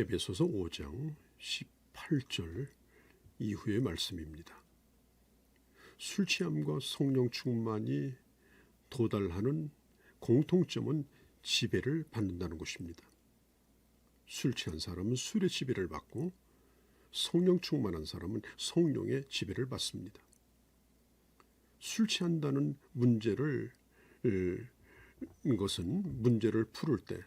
에베소서 5장 18절 이후의 말씀입니다. 술 취함과 성령 충만이 도달하는 공통점은 지배를 받는다는 것입니다. 술 취한 사람은 술의 지배를 받고 성령 충만한 사람은 성령의 지배를 받습니다. 술 취한다는 것은 문제를 풀을 때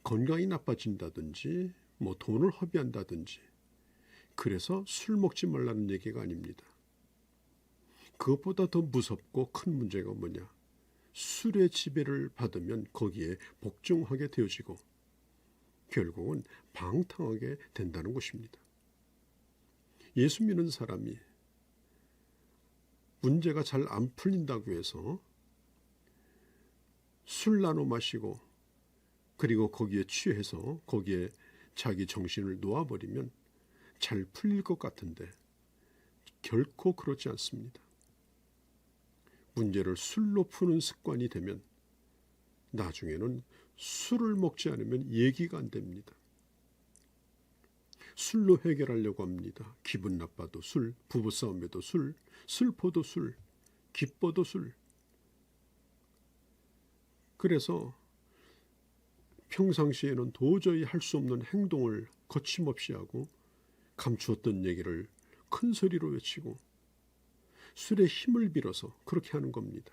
건강이 나빠진다든지 돈을 허비한다든지 그래서 술 먹지 말라는 얘기가 아닙니다. 그것보다 더 무섭고 큰 문제가 뭐냐? 술의 지배를 받으면 거기에 복종하게 되어지고 결국은 방탕하게 된다는 것입니다. 예수 믿는 사람이 문제가 잘 안 풀린다고 해서 술 나눠 마시고 그리고 거기에 취해서 거기에 자기 정신을 놓아버리면 잘 풀릴 것 같은데 결코 그렇지 않습니다. 문제를 술로 푸는 습관이 되면 나중에는 술을 먹지 않으면 얘기가 안 됩니다. 술로 해결하려고 합니다. 기분 나빠도 술, 부부싸움에도 술, 슬퍼도 술, 기뻐도 술. 그래서 평상시에는 도저히 할 수 없는 행동을 거침없이 하고 감추었던 얘기를 큰 소리로 외치고 술의 힘을 빌어서 그렇게 하는 겁니다.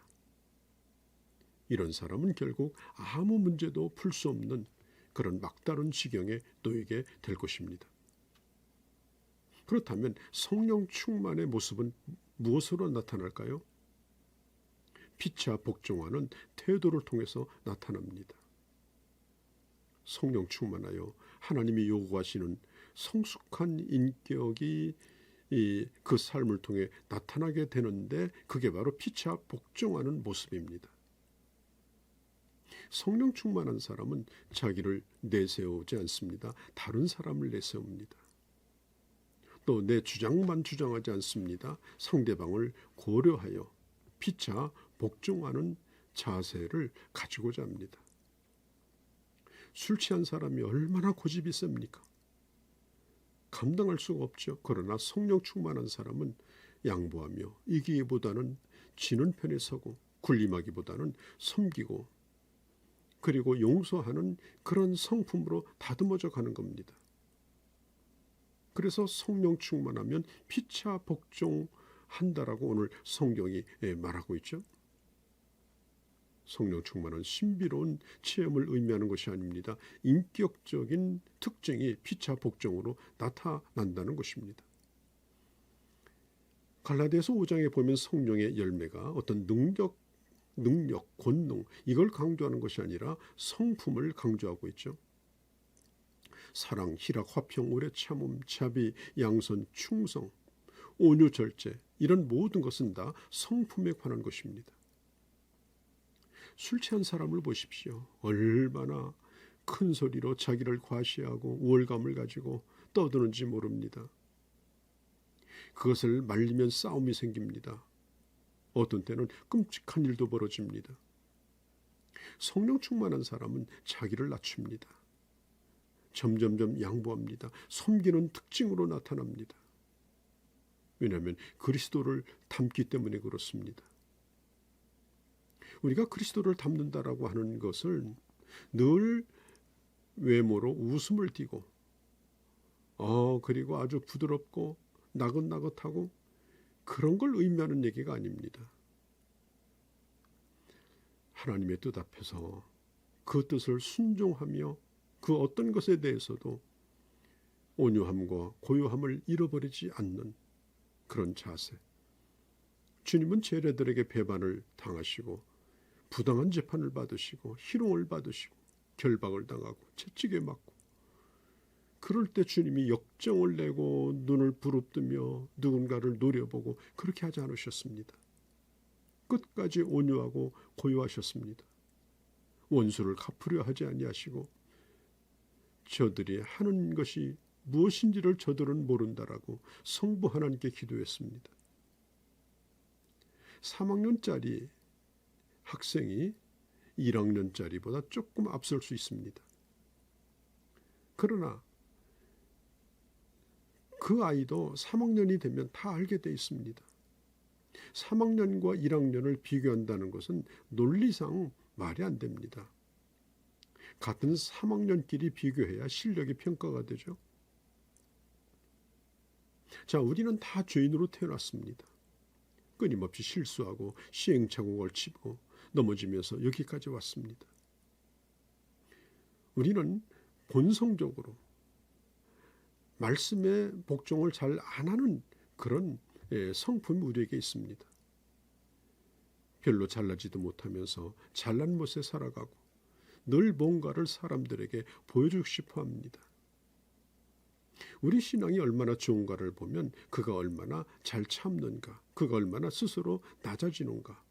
이런 사람은 결국 아무 문제도 풀 수 없는 그런 막다른 지경에 놓이게 될 것입니다. 그렇다면 성령 충만의 모습은 무엇으로 나타날까요? 피차 복종하는 태도를 통해서 나타납니다. 성령 충만하여 하나님이 요구하시는 성숙한 인격이 그 삶을 통해 나타나게 되는데 그게 바로 피차 복종하는 모습입니다. 성령 충만한 사람은 자기를 내세우지 않습니다. 다른 사람을 내세웁니다. 또 내 주장만 주장하지 않습니다. 상대방을 고려하여 피차 복종하는 자세를 가지고자 합니다. 술 취한 사람이 얼마나 고집이 셉니까? 감당할 수가 없죠. 그러나 성령 충만한 사람은 양보하며 이기기보다는 지는 편에 서고 군림하기보다는 섬기고 그리고 용서하는 그런 성품으로 다듬어져 가는 겁니다. 그래서 성령 충만하면 피차 복종한다라고 오늘 성경이 말하고 있죠. 성령 충만은 신비로운 체험을 의미하는 것이 아닙니다. 인격적인 특징이 피차 복종으로 나타난다는 것입니다. 갈라디아서 5장에 보면 성령의 열매가 어떤 능력, 권능 이걸 강조하는 것이 아니라 성품을 강조하고 있죠. 사랑, 희락, 화평, 오래 참음, 자비, 양선, 충성, 온유, 절제 이런 모든 것은 다 성품에 관한 것입니다. 술 취한 사람을 보십시오. 얼마나 큰 소리로 자기를 과시하고 우월감을 가지고 떠드는지 모릅니다. 그것을 말리면 싸움이 생깁니다. 어떤 때는 끔찍한 일도 벌어집니다. 성령 충만한 사람은 자기를 낮춥니다. 점점점 양보합니다. 섬기는 특징으로 나타납니다. 왜냐하면 그리스도를 닮기 때문에 그렇습니다. 우리가 그리스도를 닮는다라고 하는 것을 늘 외모로 웃음을 띠고 그리고 아주 부드럽고 나긋나긋하고 그런 걸 의미하는 얘기가 아닙니다. 하나님의 뜻 앞에서 그 뜻을 순종하며 그 어떤 것에 대해서도 온유함과 고요함을 잃어버리지 않는 그런 자세. 주님은 제자들에게 배반을 당하시고 부당한 재판을 받으시고 희롱을 받으시고 결박을 당하고 채찍에 맞고 그럴 때 주님이 역정을 내고 눈을 부릅뜨며 누군가를 노려보고 그렇게 하지 않으셨습니다. 끝까지 온유하고 고요하셨습니다. 원수를 갚으려 하지 아니하시고 저들이 하는 것이 무엇인지를 저들은 모른다라고 성부 하나님께 기도했습니다. 3학년짜리 학생이 1학년짜리보다 조금 앞설 수 있습니다. 그러나 그 아이도 3학년이 되면 다 알게 돼 있습니다. 3학년과 1학년을 비교한다는 것은 논리상 말이 안 됩니다. 같은 3학년끼리 비교해야 실력이 평가가 되죠. 자, 우리는 다 죄인으로 태어났습니다. 끊임없이 실수하고 시행착오를 치고 넘어지면서 여기까지 왔습니다. 우리는 본성적으로 말씀의 복종을 잘 안 하는 그런 성품이 우리에게 있습니다. 별로 잘나지도 못하면서 잘난 못에 살아가고 늘 뭔가를 사람들에게 보여주고 싶어 합니다. 우리 신앙이 얼마나 좋은가를 보면 그가 얼마나 잘 참는가, 그가 얼마나 스스로 낮아지는가,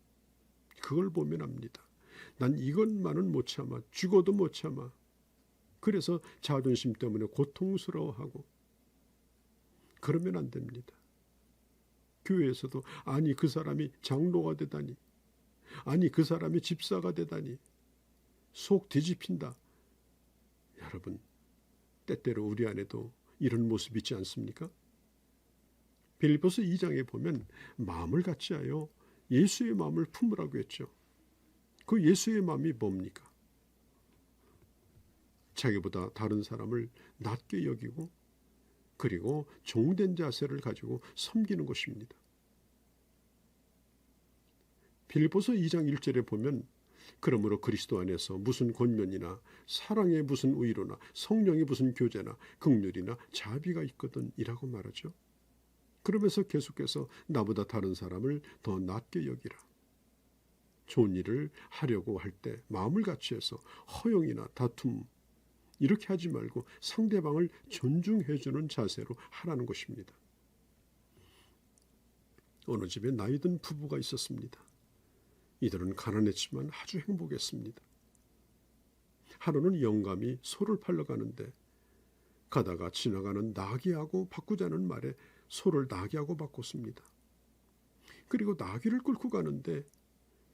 그걸 보면 압니다. 난 이것만은 못 참아, 죽어도 못 참아. 그래서 자존심 때문에 고통스러워하고 그러면 안 됩니다. 교회에서도 아니 그 사람이 장로가 되다니, 아니 그 사람이 집사가 되다니 속 뒤집힌다. 여러분, 때때로 우리 안에도 이런 모습이 있지 않습니까? 빌립보서 2장에 보면 마음을 같이 하여 예수의 마음을 품으라고 했죠. 그 예수의 마음이 뭡니까? 자기보다 다른 사람을 낮게 여기고 그리고 종된 자세를 가지고 섬기는 것입니다. 빌립보서 2장 1절에 보면 그러므로 그리스도 안에서 무슨 권면이나 사랑의 무슨 의로나 성령의 무슨 교제나 긍휼이나 자비가 있거든 이라고 말하죠. 그러면서 계속해서 나보다 다른 사람을 더 낮게 여기라. 좋은 일을 하려고 할 때 마음을 같이 해서 허용이나 다툼 이렇게 하지 말고 상대방을 존중해주는 자세로 하라는 것입니다. 어느 집에 나이 든 부부가 있었습니다. 이들은 가난했지만 아주 행복했습니다. 하루는 영감이 소를 팔러 가는데 가다가 지나가는 나귀하고 바꾸자는 말에 소를 나귀하고 바꿨습니다. 그리고 나귀를 끌고 가는데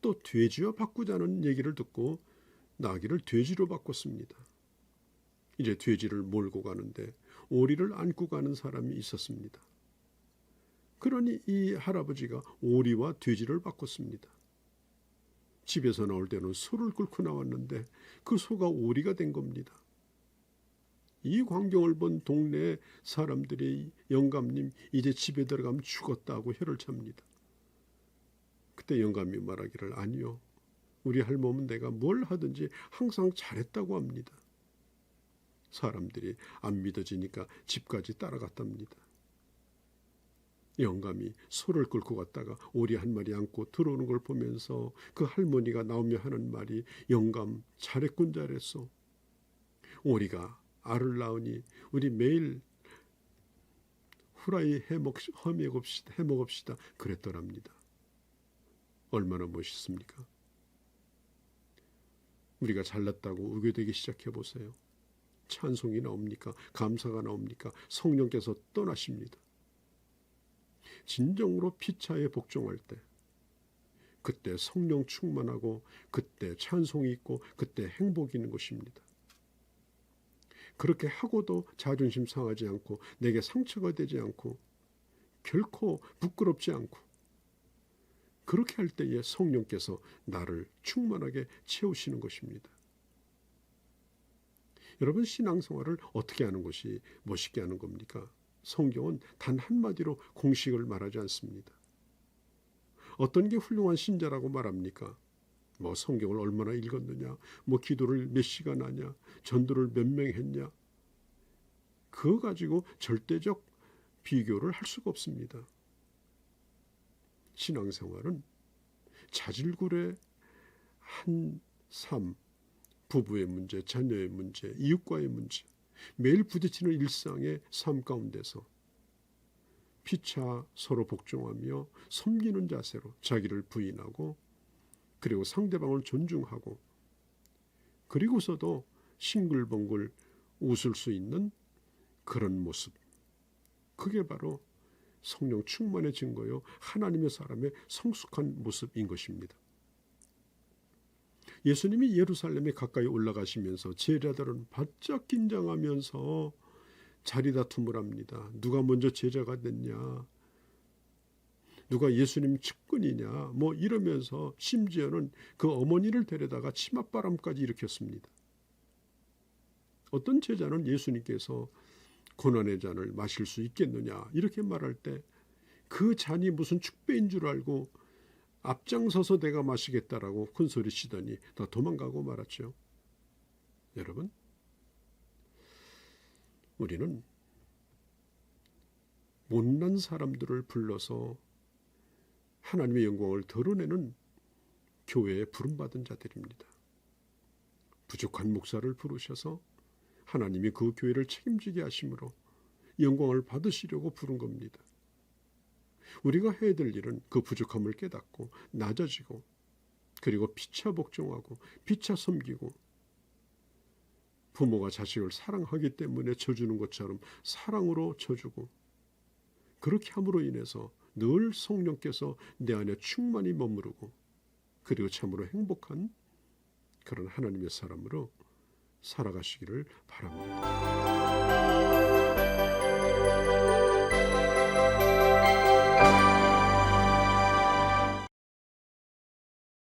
또 돼지와 바꾸자는 얘기를 듣고 나귀를 돼지로 바꿨습니다. 이제 돼지를 몰고 가는데 오리를 안고 가는 사람이 있었습니다. 그러니 이 할아버지가 오리와 돼지를 바꿨습니다. 집에서 나올 때는 소를 끌고 나왔는데 그 소가 오리가 된 겁니다. 이 광경을 본 동네 사람들이 영감님 이제 집에 들어가면 죽었다고 혀를 찹니다. 그때 영감이 말하기를 아니요. 우리 할멈은 내가 뭘 하든지 항상 잘했다고 합니다. 사람들이 안 믿어지니까 집까지 따라갔답니다. 영감이 소를 끌고 갔다가 오리 한 마리 안고 들어오는 걸 보면서 그 할머니가 나오며 하는 말이 영감 잘했군 잘했어. 오리가 알을 낳으니 우리 매일 후라이 해먹읍시다 그랬더랍니다. 얼마나 멋있습니까? 우리가 잘났다고 우겨대기 시작해 보세요. 찬송이 나옵니까? 감사가 나옵니까? 성령께서 떠나십니다. 진정으로 피차에 복종할 때 그때 성령 충만하고 그때 찬송이 있고 그때 행복이 있는 것입니다. 그렇게 하고도 자존심 상하지 않고 내게 상처가 되지 않고 결코 부끄럽지 않고 그렇게 할 때에 성령께서 나를 충만하게 채우시는 것입니다. 여러분 신앙생활을 어떻게 하는 것이 멋있게 하는 겁니까? 성경은 단 한마디로 공식을 말하지 않습니다. 어떤 게 훌륭한 신자라고 말합니까? 뭐 성경을 얼마나 읽었느냐, 뭐 기도를 몇 시간 하냐, 전도를 몇 명 했냐. 그거 가지고 절대적 비교를 할 수가 없습니다. 신앙생활은 자질구레 한 삶, 부부의 문제, 자녀의 문제, 이웃과의 문제, 매일 부딪히는 일상의 삶 가운데서 피차 서로 복종하며 섬기는 자세로 자기를 부인하고 그리고 상대방을 존중하고 그리고서도 싱글벙글 웃을 수 있는 그런 모습. 그게 바로 성령 충만의 증거요 하나님의 사람의 성숙한 모습인 것입니다. 예수님이 예루살렘에 가까이 올라가시면서 제자들은 바짝 긴장하면서 자리 다툼을 합니다. 누가 먼저 제자가 됐냐, 누가 예수님 측근이냐, 뭐 이러면서 심지어는 그 어머니를 데려다가 치맛바람까지 일으켰습니다. 어떤 제자는 예수님께서 고난의 잔을 마실 수 있겠느냐 이렇게 말할 때 그 잔이 무슨 축배인 줄 알고 앞장서서 내가 마시겠다라고 큰소리 치더니 다 도망가고 말았죠. 여러분, 우리는 못난 사람들을 불러서 하나님의 영광을 드러내는 교회에 부름받은 자들입니다. 부족한 목사를 부르셔서 하나님이 그 교회를 책임지게 하심으로 영광을 받으시려고 부른 겁니다. 우리가 해야 될 일은 그 부족함을 깨닫고 낮아지고 그리고 피차 복종하고 피차 섬기고 부모가 자식을 사랑하기 때문에 져주는 것처럼 사랑으로 져주고 그렇게 함으로 인해서 늘 성령께서 내 안에 충만히 머무르고 그리고 참으로 행복한 그런 하나님의 사람으로 살아가시기를 바랍니다.